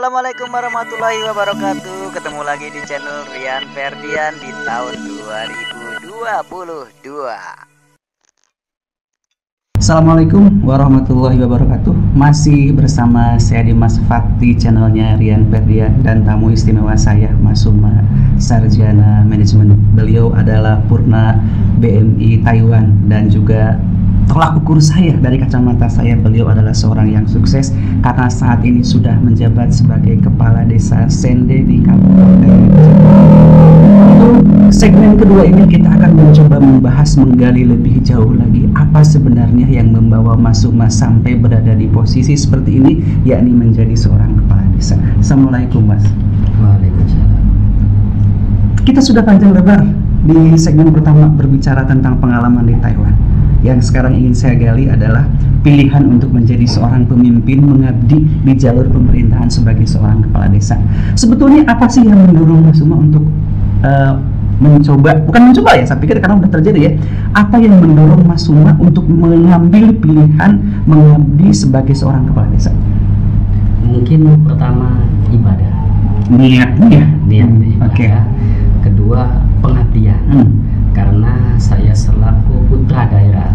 Assalamualaikum warahmatullahi wabarakatuh. Ketemu lagi di channel Rian Ferdian di tahun 2022. Assalamualaikum warahmatullahi wabarakatuh. Masih bersama saya Dimas Fat di channelnya Rian Ferdian dan tamu istimewa saya Mas Suma, sarjana manajemen. Beliau adalah Purna BMI Taiwan dan juga tolak ukur saya dari kacamata saya, beliau adalah seorang yang sukses karena saat ini sudah menjabat sebagai kepala desa Sende di Kabupaten. Segmen kedua ini kita akan mencoba membahas, menggali lebih jauh lagi apa sebenarnya yang membawa Mas Suma sampai berada di posisi seperti ini, yakni menjadi seorang kepala desa. Assalamualaikum Mas. Waalaikumsalam. Kita sudah panjang lebar di segmen pertama berbicara tentang pengalaman di Taiwan. Yang sekarang ingin saya gali adalah pilihan untuk menjadi seorang pemimpin, mengabdi di jalur pemerintahan sebagai seorang kepala desa. Sebetulnya apa sih yang mendorong Mas Suma untuk bukan mencoba ya, saya pikir karena udah terjadi ya. Apa yang mendorong Mas Suma untuk mengambil pilihan mengabdi sebagai seorang kepala desa? Mungkin pertama ibadah. Niatnya. Ibadah. Oke. Kedua pengabdian. Karena saya selaku putra daerah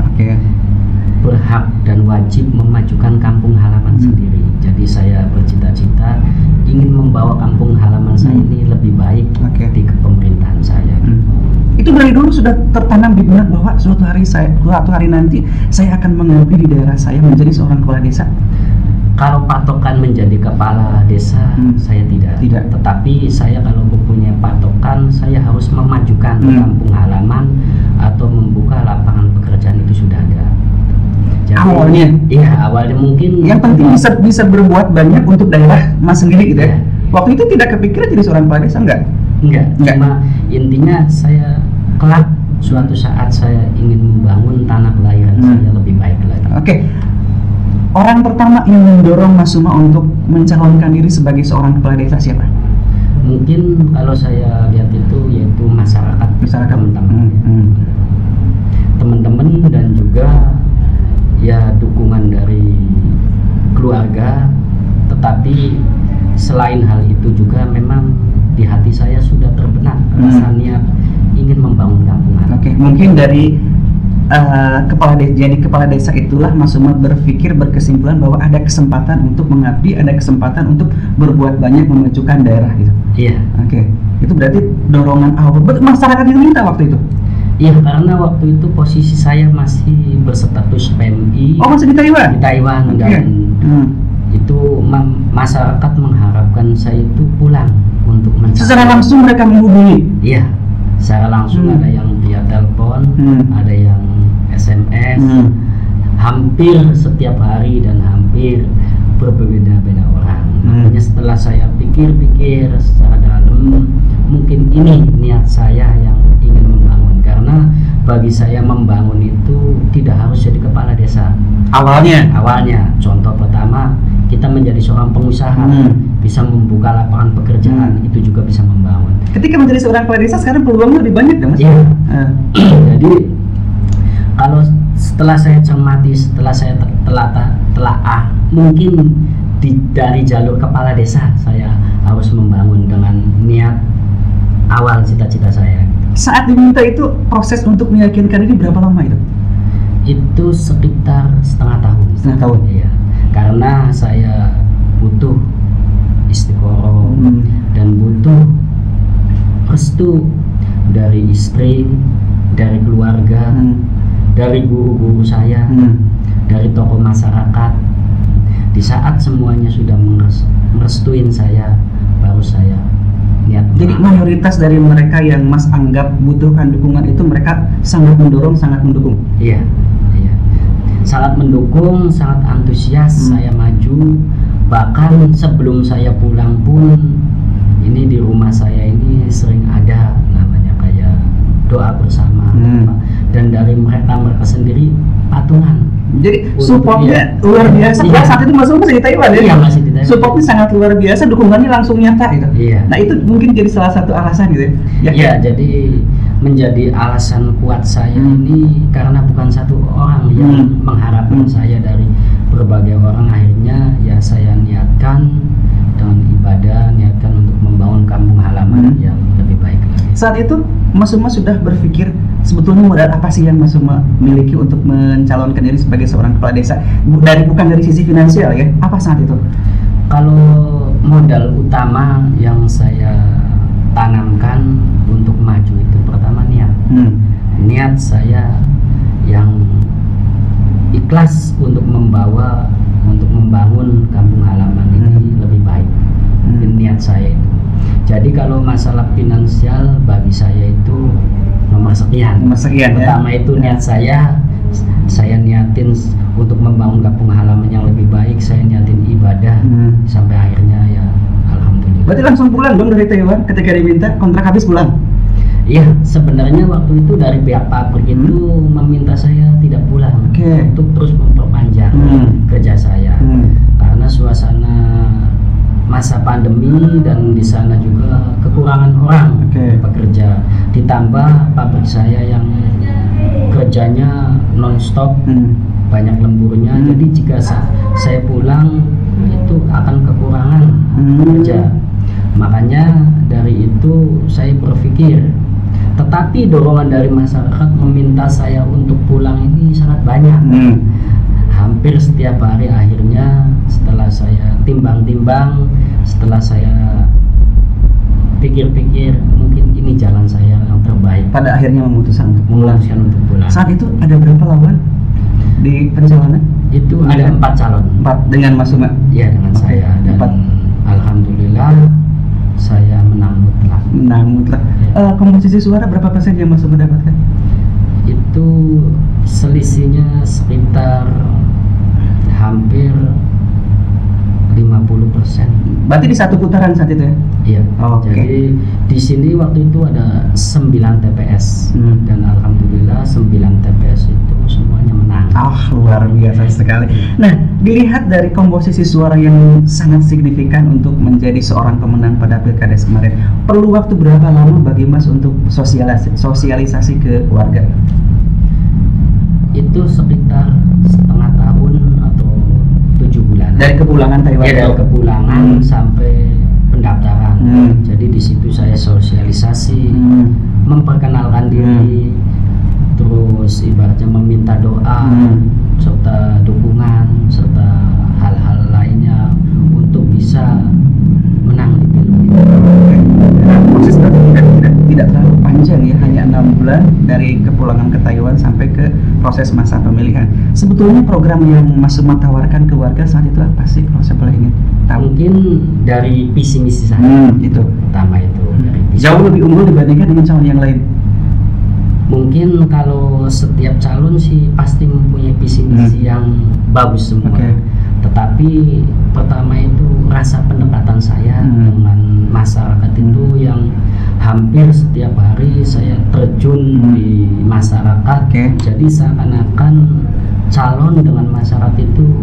berhak dan wajib memajukan kampung halaman sendiri. Jadi saya bercita-cita ingin membawa kampung halaman saya ini lebih baik di kepemerintahan saya. Itu dari dulu sudah tertanam di benak bahwa suatu hari nanti saya akan mengabdi di daerah saya menjadi seorang kepala desa. Kalau patokan menjadi kepala desa, saya tidak. Tetapi saya kalau mempunyai patokan, saya harus memajukan kampung halaman atau membuka lapangan pekerjaan, itu sudah ada. Jadi, awalnya? Iya, awalnya mungkin. Yang penting bisa berbuat banyak untuk daerah Mas sendiri gitu ya? Waktu itu tidak kepikiran jadi seorang kepala desa, enggak? Cuma intinya saya kelak suatu saat saya ingin membangun tanah kelahiran saya lebih baik lagi. Orang pertama yang mendorong Mas Suma untuk mencalonkan diri sebagai seorang kepala desa siapa? Mungkin kalau saya lihat itu yaitu masyarakat teman-teman dan juga ya dukungan dari keluarga. Tetapi selain hal itu juga memang di hati saya sudah terbenak rasa niat ingin membangun kampung. Mungkin dari jadi kepala desa itulah Mas Suma berkesimpulan bahwa ada kesempatan untuk mengabdi, ada kesempatan untuk berbuat banyak memajukan daerah gitu. Iya. Itu berarti dorongan awal. Masyarakat yang minta waktu itu? Iya, karena waktu itu posisi saya masih berstatus PMI. Oh, masih di Taiwan? Di Taiwan dan itu masyarakat mengharapkan saya itu pulang untuk mencari. Secara langsung mereka menghubungi? Iya, secara langsung ada yang via telepon, ada yang SMS, hampir setiap hari dan hampir berbeda-beda orang. Makanya setelah saya pikir-pikir secara dalam, mungkin ini niat saya yang ingin membangun. Karena bagi saya membangun itu tidak harus jadi kepala desa. Awalnya, contoh pertama, kita menjadi seorang pengusaha, bisa membuka lapangan pekerjaan, itu juga bisa membangun. Ketika menjadi seorang kepala desa sekarang peluangnya lebih banyak ya Mas? Iya. Jadi kalau setelah saya cermati, setelah saya telaah, mungkin dari jalur kepala desa saya harus membangun dengan niat awal cita-cita saya. Saat diminta itu proses untuk meyakinkan ini berapa lama itu? Itu sekitar setengah tahun. Iya. Karena saya butuh istiqoroh dan butuh restu dari istri, dari keluarga, dari guru-guru saya, dari tokoh masyarakat. Di saat semuanya sudah merestuin saya, baru saya niat. Jadi mayoritas dari mereka yang Mas anggap butuhkan dukungan itu mereka sangat mendorong, sangat mendukung? Iya. Sangat mendukung, sangat antusias saya maju. Bahkan sebelum saya pulang pun, ini di rumah saya ini sering ada namanya kayak doa bersama, dan dari mereka sendiri patungan. Jadi supportnya luar biasa. Saat itu Mas masih di Taiwan ya? Iya, masih di Taiwan. Supportnya sangat luar biasa, dukungannya langsung nyata gitu. Iya. Nah itu mungkin jadi salah satu alasan gitu ya? Iya, jadi menjadi alasan kuat saya ini karena bukan satu orang yang mengharapkan saya, dari berbagai orang. Akhirnya ya saya niatkan dengan yang lebih baik lagi. Saat itu Mas Suma sudah berpikir sebetulnya modal apa sih yang Mas Suma miliki untuk mencalonkan diri sebagai seorang kepala desa, bukan dari sisi finansial ya, apa saat itu? Kalau modal utama yang saya tanamkan untuk maju itu pertama niat. Niat saya yang ikhlas untuk membangun kampung halaman ini lebih baik. Niat saya itu. Jadi kalau masalah finansial bagi saya itu nomor sekian. Pertama ya? itu niat saya niatin untuk membangun kampung halaman yang lebih baik. Saya niatin ibadah sampai akhirnya ya alhamdulillah. Berarti langsung pulang dong dari Taiwan ketika diminta kontrak habis pulang? Iya, sebenarnya waktu itu dari pihak pabrik itu meminta saya tidak pulang untuk terus memperpanjang kerja saya karena suasana masa pandemi dan di sana juga kekurangan orang pekerja, ditambah pabrik saya yang kerjanya non-stop, banyak lemburnya, jadi jika saya pulang itu akan kekurangan kerja. Makanya dari itu saya berpikir, tetapi dorongan dari masyarakat meminta saya untuk pulang ini sangat banyak. Hampir setiap hari, akhirnya setelah saya timbang-timbang, setelah saya pikir-pikir, mungkin ini jalan saya yang terbaik. Pada akhirnya memutuskan untuk pulang. Saat itu ada berapa lawan di pencalonan? Itu ada 4 calon. 4 dengan Mas Suma? Iya, dengan saya. Dan 4. Alhamdulillah saya menang mutlak. Ya. Komposisi suara berapa persen yang Mas Suma dapatkan? Itu selisihnya sekitar hampir 50%. Berarti di satu putaran saat itu ya? Iya. Jadi di sini waktu itu ada 9 TPS dan alhamdulillah 9 TPS itu semuanya menang. Luar biasa sekali. Nah, dilihat dari komposisi suara yang sangat signifikan untuk menjadi seorang pemenang pada Pilkades kemarin, perlu waktu berapa lama bagi Mas untuk sosialisasi ke warga? Itu sekitar setengah tahun atau 7 bulan. Dari kepulangan Taiwan? Ya, dari kepulangan sampai pendaftaran. Jadi di situ saya sosialisasi, memperkenalkan diri, terus ibaratnya meminta doa, serta dukungan, serta hal-hal lainnya untuk bisa menang di pilgub. Proses tidak terlalu panjang ya, hanya 6 bulan dari kepulangan ke Taiwan sampai ke proses masa pemilihan. Sebetulnya program yang Mas Suma tawarkan ke warga saat itu apa sih, kalau saya boleh ingin tahu? Mungkin dari visi misi saya itu pertama itu dari jauh lebih unggul dibandingkan dengan calon yang lain. Mungkin kalau setiap calon sih pasti mempunyai visi misi yang bagus semua. Tetapi pertama itu rasa pendekatan saya dengan masyarakat itu yang hampir setiap hari saya terjun di masyarakat. Jadi seakan-akan calon dengan masyarakat itu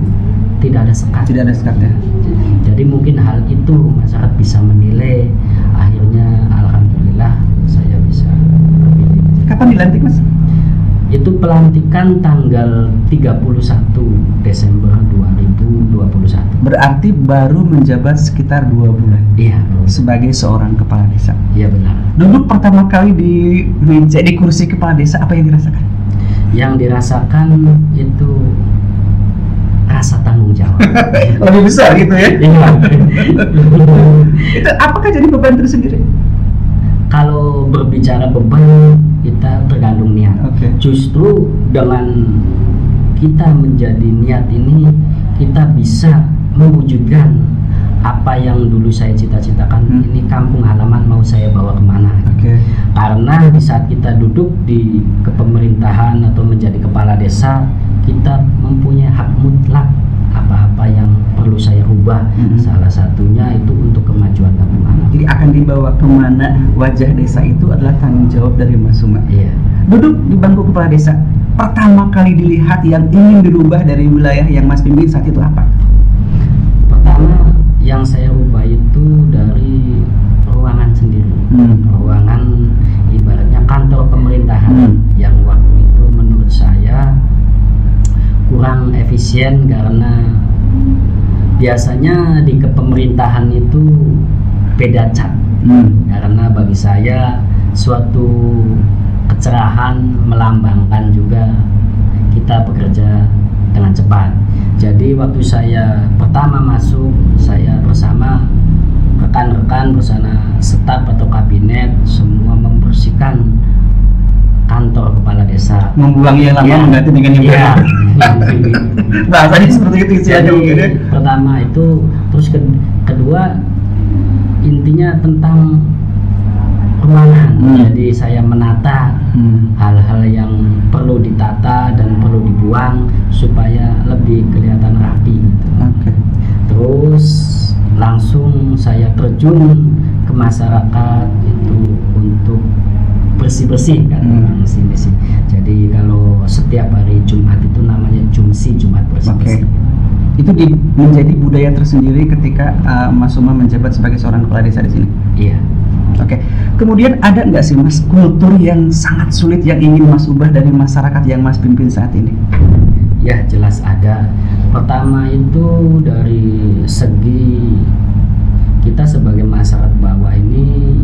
tidak ada sekat. Tidak ada sekat ya. Jadi mungkin hal itu masyarakat bisa menilai. Akhirnya alhamdulillah saya bisa terpilih. Kapan dilantik, Mas? Itu pelantikan tanggal 31 Desember 2021. Berarti baru menjabat sekitar 2 bulan. Iya. Sebagai seorang kepala desa. Iya, benar. Duduk pertama kali di meja di kursi kepala desa, apa yang dirasakan? Yang dirasakan itu rasa tanggung jawab. Lebih besar gitu ya? Iya. Itu apakah jadi beban tersendiri? Kalau berbicara beban, kita tergantung niat. Justru dengan kita menjadi niat ini, kita bisa mewujudkan apa yang dulu saya cita-citakan. Ini kampung halaman mau saya bawa kemana? Karena di saat kita duduk di kepemerintahan atau menjadi kepala desa, kita mempunyai hak mutlak apa-apa yang perlu saya rubah. Salah satunya itu untuk kemajuan kampung halaman. Jadi akan dibawa kemana wajah desa itu adalah tanggung jawab dari Mas Suma. Iya. Duduk di bangku kepala desa, pertama kali dilihat yang ingin dirubah dari wilayah yang Mas pimpin saat itu apa? Pertama yang saya ubah itu dari ruangan sendiri. Ruangan ibaratnya kantor pemerintahan yang waktu itu menurut saya kurang efisien karena biasanya di kepemerintahan itu beda cat Karena bagi saya suatu kecerahan melambangkan juga kita bekerja dengan cepat. Jadi waktu saya pertama masuk, saya bersama rekan-rekan bersama staf atau kabinet semua membersihkan kantor kepala desa, membuang yang lama mengganti dengan yang baru. Bahasanya seperti itu sih. Jadi pertama itu, terus kedua intinya tentang ruangan. Jadi saya menata hal-hal yang perlu ditata dan perlu dibuang supaya lebih kelihatan rapi gitu. Terus langsung saya terjun ke masyarakat itu untuk bersih-bersih kan orang sini sih. Jadi kalau setiap hari Jumat itu namanya Jumsi, Jumat bersih-bersih. Itu menjadi budaya tersendiri ketika Mas Uma menjabat sebagai seorang kepala desa di sini. Iya. Kemudian ada nggak sih Mas kultur yang sangat sulit yang ingin Mas ubah dari masyarakat yang Mas pimpin saat ini? Ya jelas ada. Pertama itu dari segi kita sebagai masyarakat bawah ini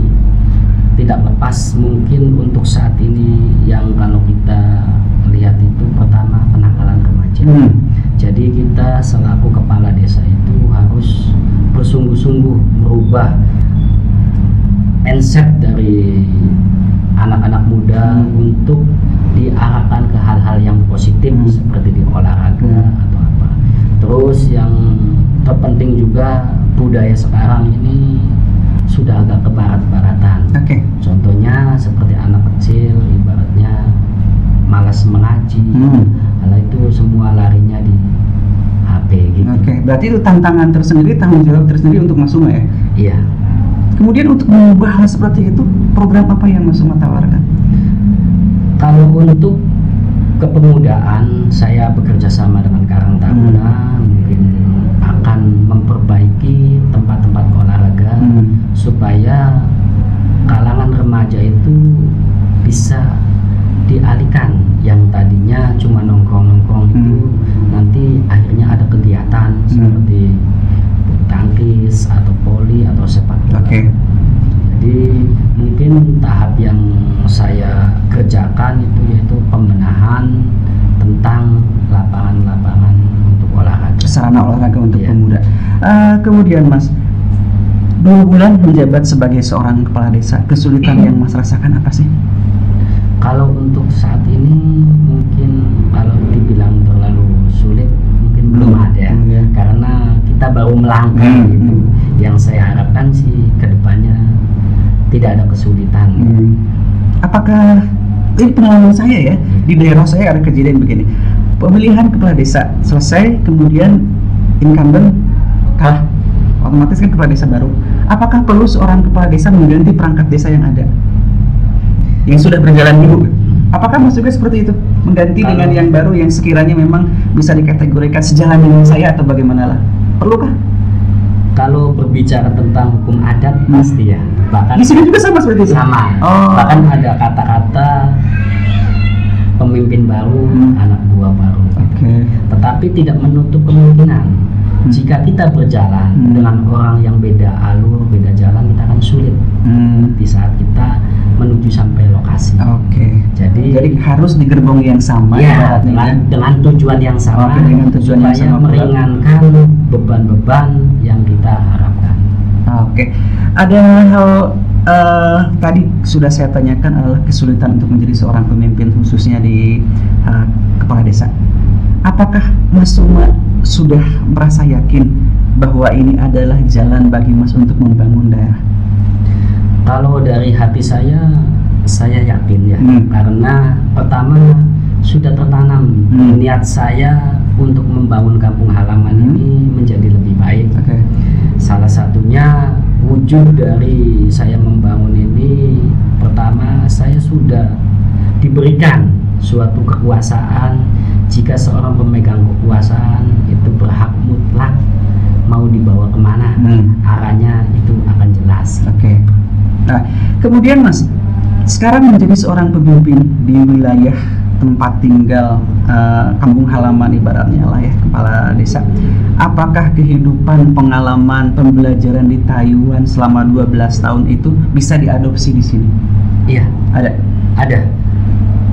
tidak lepas mungkin untuk saat ini yang kalau kita lihat itu pertama penangkalan remaja. Jadi kita selaku kepala desa itu harus bersungguh-sungguh merubah mindset dari anak-anak muda untuk diarahkan ke hal-hal yang positif seperti di olahraga atau apa. Terus yang terpenting juga budaya sekarang ini sudah agak ke barat-baratan. Contohnya seperti anak kecil ibaratnya malas mengaji, hal itu semua larinya di HP gitu. Berarti itu tantangan tersendiri, tanggung jawab tersendiri untuk Mas Uma ya? Iya. Kemudian untuk mengubah hal seperti itu, program apa yang Mas Uma tawarkan? Kalau untuk kepemudaan, saya bekerja sama dengan Karang Taruna, mungkin akan memperbaiki tempat-tempat olahraga supaya kalangan remaja itu bisa dialihkan yang tadinya cuma nongkrong-nongkrong itu nanti akhirnya ada kegiatan seperti bulu tangkis atau voli atau sepak bola. Jadi mungkin tahap yang saya kerjakan itu yaitu pembenahan tentang lapangan-lapangan untuk olahraga, sarana olahraga untuk pemuda. Kemudian Mas, 2 bulan menjabat sebagai seorang kepala desa, kesulitan yang Mas rasakan apa sih? Kalau untuk saat ini mungkin kalau dibilang terlalu sulit mungkin belum ada, karena kita baru melangkah gitu. Yang saya harapkan sih kedepannya tidak ada kesulitan. Apakah ini pengalaman saya ya, di daerah saya ada kejadian begini, pemilihan kepala desa selesai, kemudian incumbent kalah, otomatis kan kepala desa baru. Apakah perlu seorang kepala desa mengganti perangkat desa yang ada, yang sudah berjalan dulu? Apakah Mas juga seperti itu, mengganti dengan yang baru yang sekiranya memang bisa dikategorikan sejalan dengan saya atau bagaimana lah? Perlukah? Kalau berbicara tentang hukum adat pasti ya. Bahkan di sini juga sama seperti itu. Sama. Bahkan ada kata-kata pemimpin baru, anak buah baru. Tetapi tidak menutup kemungkinan jika kita berjalan dengan orang yang beda alur, beda jalan, kita akan sulit di saat kita menuju sampai lokasi. Jadi harus di gerbong yang sama ya, dengan tujuan yang sama, supaya meringankan beban-beban yang kita harapkan. Ada hal tadi sudah saya tanyakan adalah kesulitan untuk menjadi seorang pemimpin khususnya di kepala desa. Apakah Mas Uma sudah merasa yakin bahwa ini adalah jalan bagi Mas untuk membangun daerah? Kalau dari hati saya yakin ya, karena pertama sudah tertanam niat saya untuk membangun kampung halaman ini menjadi lebih baik. Salah satunya wujud dari saya membangun ini, pertama saya sudah diberikan suatu kekuasaan. Jika seorang pemegang kekuasaan itu berhak mutlak mau dibawa kemana, arahnya itu akan jelas. Nah, kemudian Mas, sekarang menjadi seorang pemimpin di wilayah tempat tinggal, kampung halaman ibaratnya lah ya, kepala desa. Apakah kehidupan, pengalaman, pembelajaran di Taiwan selama 12 tahun itu bisa diadopsi di sini? Iya, ada.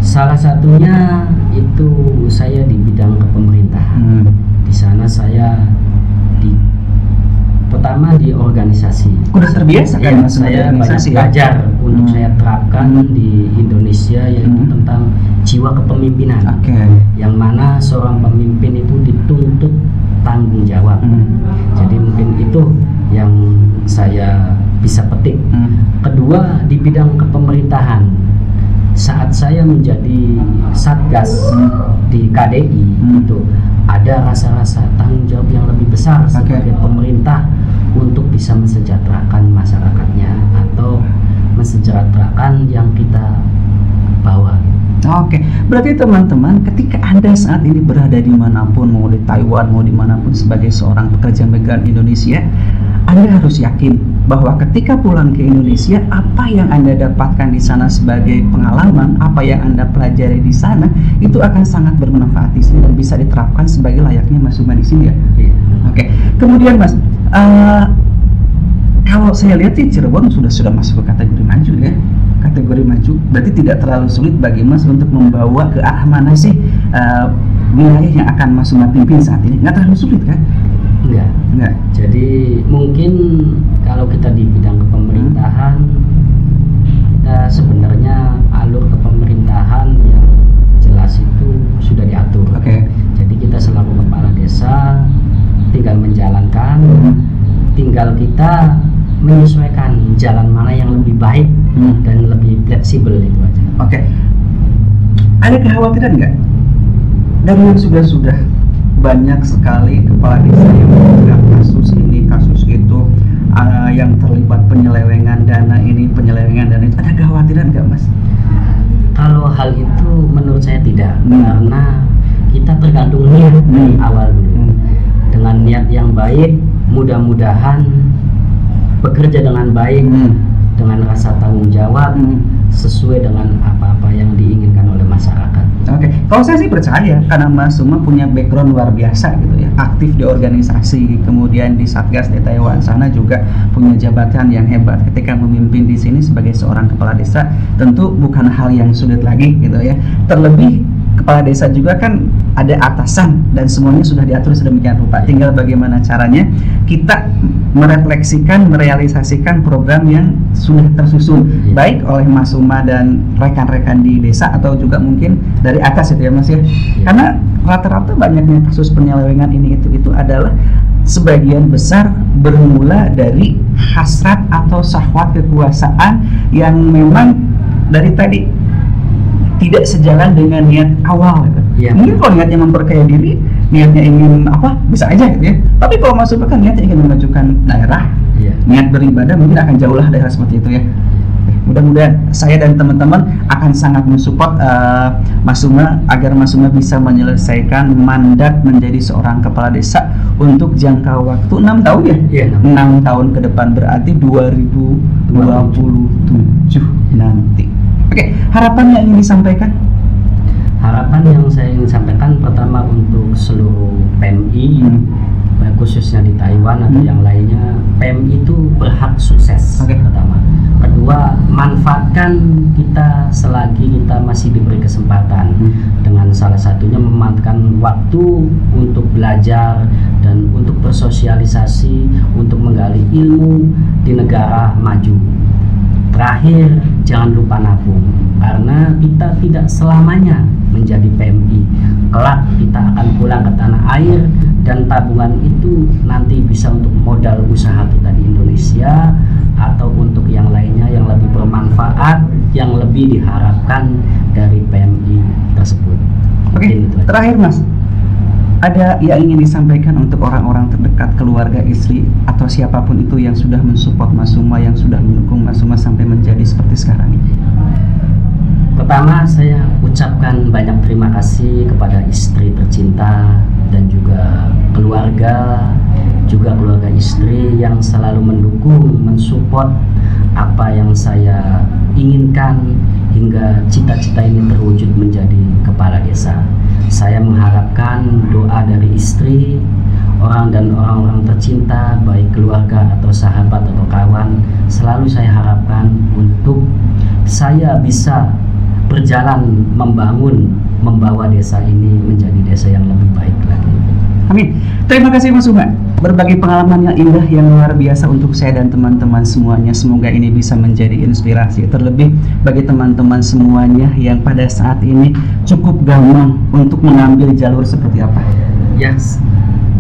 Salah satunya itu saya di bidang kepemerintahan. Di sana saya pertama di organisasi. Udah terbiasa kan Mas? Saya banyak belajar untuk saya terapkan di Indonesia, yaitu tentang jiwa kepemimpinan. Yang mana seorang pemimpin itu dituntut tanggung jawab. Jadi mungkin itu yang saya bisa petik. Kedua, di bidang kepemerintahan, saat saya menjadi satgas di KDI itu ada rasa-rasa tanggung jawab yang lebih besar sebagai pemerintah untuk bisa mensejahterakan masyarakatnya atau mensejahterakan yang kita bawa. Oke, berarti teman-teman, ketika Anda saat ini berada dimanapun, mau di Taiwan, mau dimanapun sebagai seorang pekerja migran Indonesia, Anda harus yakin bahwa ketika pulang ke Indonesia, apa yang Anda dapatkan di sana sebagai pengalaman, apa yang Anda pelajari di sana, itu akan sangat bermanfaat di sini dan bisa diterapkan sebagai layaknya Mas Suma di sini ya. Oke, kemudian Mas, kalau saya lihat sih Cirebon sudah masuk ke kategori maju ya. Kategori maju berarti tidak terlalu sulit bagi Mas untuk membawa ke arah mana sih wilayah yang akan Mas Suma pimpin saat ini? Nggak terlalu sulit kan? Enggak. Jadi mungkin kalau kita di bidang kepemerintahan, kita sebenarnya alur kepemerintahan yang jelas itu sudah diatur. Jadi kita selaku kepala desa tinggal menjalankan, tinggal kita menyesuaikan jalan mana yang lebih baik dan lebih fleksibel, itu aja. Ada kekhawatiran nggak dari yang sudah banyak sekali kepala desa yang mengungkap kasus ini, kasus itu, yang terlibat penyelewengan dana ini, penyelewengan dana itu, ada kekhawatiran nggak Mas? Kalau hal itu menurut saya tidak, karena kita tergantung niat dari awal dulu. Dengan niat yang baik, mudah-mudahan bekerja dengan baik, dengan rasa tanggung jawab, sesuai dengan apa-apa yang diinginkan oleh masyarakat. Kalau saya sih percaya, karena Mas Suma punya background luar biasa gitu ya, aktif di organisasi, kemudian di Satgas di Taiwan sana juga punya jabatan yang hebat. Ketika memimpin di sini sebagai seorang kepala desa, tentu bukan hal yang sulit lagi gitu ya. Terlebih kepala desa juga kan ada atasan dan semuanya sudah diatur sedemikian rupa. Tinggal bagaimana caranya kita merefleksikan, merealisasikan program yang sudah tersusun, baik oleh Mas Suma dan rekan-rekan di desa atau juga mungkin dari atas itu ya Mas ya. Karena rata-rata banyaknya kasus penyelewengan ini itu adalah sebagian besar bermula dari hasrat atau syahwat kekuasaan yang memang dari tadi tidak sejalan dengan niat awal gitu. Mungkin kalau niatnya memperkaya diri, niatnya ingin apa, bisa aja gitu ya. Tapi kalau masuk kan niatnya ingin memajukan daerah, niat beribadah mungkin akan jauh lah daerah seperti itu ya. Mudah-mudahan saya dan teman-teman akan sangat mensupport Mas Suma agar Mas Suma bisa menyelesaikan mandat menjadi seorang kepala desa untuk jangka waktu 6 tahun ya? 6 tahun ke depan, berarti 2027 nanti. Harapan yang ingin disampaikan? Harapan yang saya ingin sampaikan pertama untuk seluruh PMI, khususnya di Taiwan atau yang lainnya, PMI itu berhak sukses. Pertama. Kedua, manfaatkan kita selagi kita masih diberi kesempatan, dengan salah satunya memanfaatkan waktu untuk belajar dan untuk bersosialisasi, untuk menggali ilmu di negara maju. Terakhir, jangan lupa nabung, karena kita tidak selamanya menjadi PMI. Kelak kita akan pulang ke tanah air, dan tabungan itu nanti bisa untuk modal usaha kita di Indonesia atau untuk yang lainnya yang lebih bermanfaat, yang lebih diharapkan dari PMI tersebut. Terakhir Mas, ada yang ingin disampaikan untuk orang-orang terdekat, keluarga, istri, atau siapapun itu yang sudah mensupport Mas Suma, yang sudah mendukung Mas Suma sampai menjadi seperti sekarang ini? Pertama, saya ucapkan banyak terima kasih kepada istri tercinta dan juga keluarga istri yang selalu mendukung, mensupport apa yang saya inginkan, hingga cita-cita ini terwujud menjadi kepala desa. Saya mengharapkan doa dari istri, orang dan orang-orang tercinta, baik keluarga atau sahabat atau kawan, selalu saya harapkan untuk saya bisa berjalan membawa desa ini menjadi desa yang lebih baik lagi. Amin. Terima kasih Mas Uma. Berbagi pengalaman yang indah yang luar biasa untuk saya dan teman-teman semuanya. Semoga ini bisa menjadi inspirasi, terlebih bagi teman-teman semuanya yang pada saat ini cukup gampang untuk mengambil jalur seperti apa. Yes.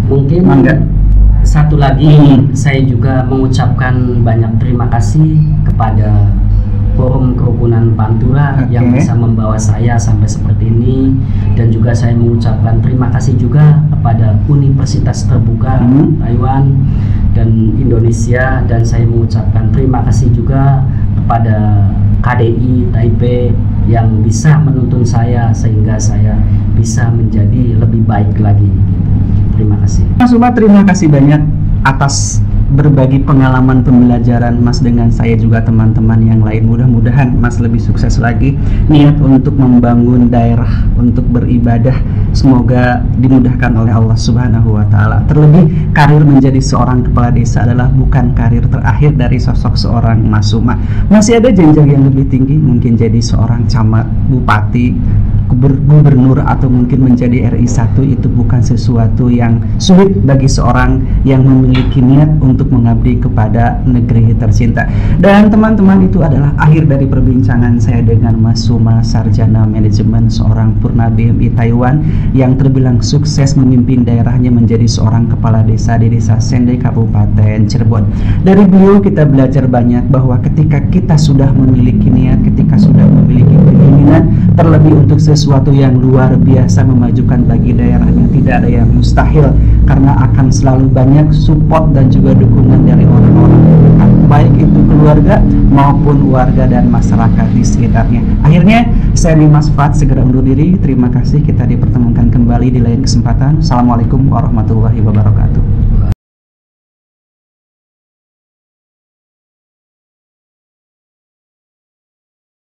Mungkin satu lagi saya juga mengucapkan banyak terima kasih kepada Forum Kerukunan Pantura yang bisa membawa saya sampai seperti ini, dan juga saya mengucapkan terima kasih juga kepada Universitas Terbuka Taiwan dan Indonesia, dan saya mengucapkan terima kasih juga kepada KDI Taipei yang bisa menuntun saya sehingga saya bisa menjadi lebih baik lagi. Terima kasih. Mas Uma, terima kasih banyak atas berbagi pengalaman pembelajaran Mas dengan saya juga teman-teman yang lain. Mudah-mudahan Mas lebih sukses lagi. Niat untuk membangun daerah untuk beribadah semoga dimudahkan oleh Allah Subhanahu wa Ta'ala. Terlebih karir menjadi seorang kepala desa adalah bukan karir terakhir dari sosok seorang Mas Uma. Masih ada jenjang yang lebih tinggi, mungkin jadi seorang camat, bupati, gubernur, atau mungkin menjadi RI 1. Itu bukan sesuatu yang sulit bagi seorang yang memiliki niat untuk mengabdi kepada negeri tercinta. Dan teman-teman, itu adalah akhir dari perbincangan saya dengan Mas Uma, sarjana manajemen, seorang purna BMI Taiwan yang terbilang sukses memimpin daerahnya menjadi seorang kepala desa di Desa Sendai, Kabupaten Cirebon. Dari beliau kita belajar banyak bahwa ketika kita sudah memiliki niat, ketika sudah memiliki keinginan, terlebih untuk sesuatu yang luar biasa memajukan bagi daerahnya, tidak ada yang mustahil, karena akan selalu banyak support dan juga dukungan dari orang-orang terdekat, baik itu keluarga maupun warga dan masyarakat di sekitarnya. Akhirnya saya Dimas Fat segera undur diri. Terima kasih, kita dipertemukan kembali di lain kesempatan. Assalamualaikum warahmatullahi wabarakatuh.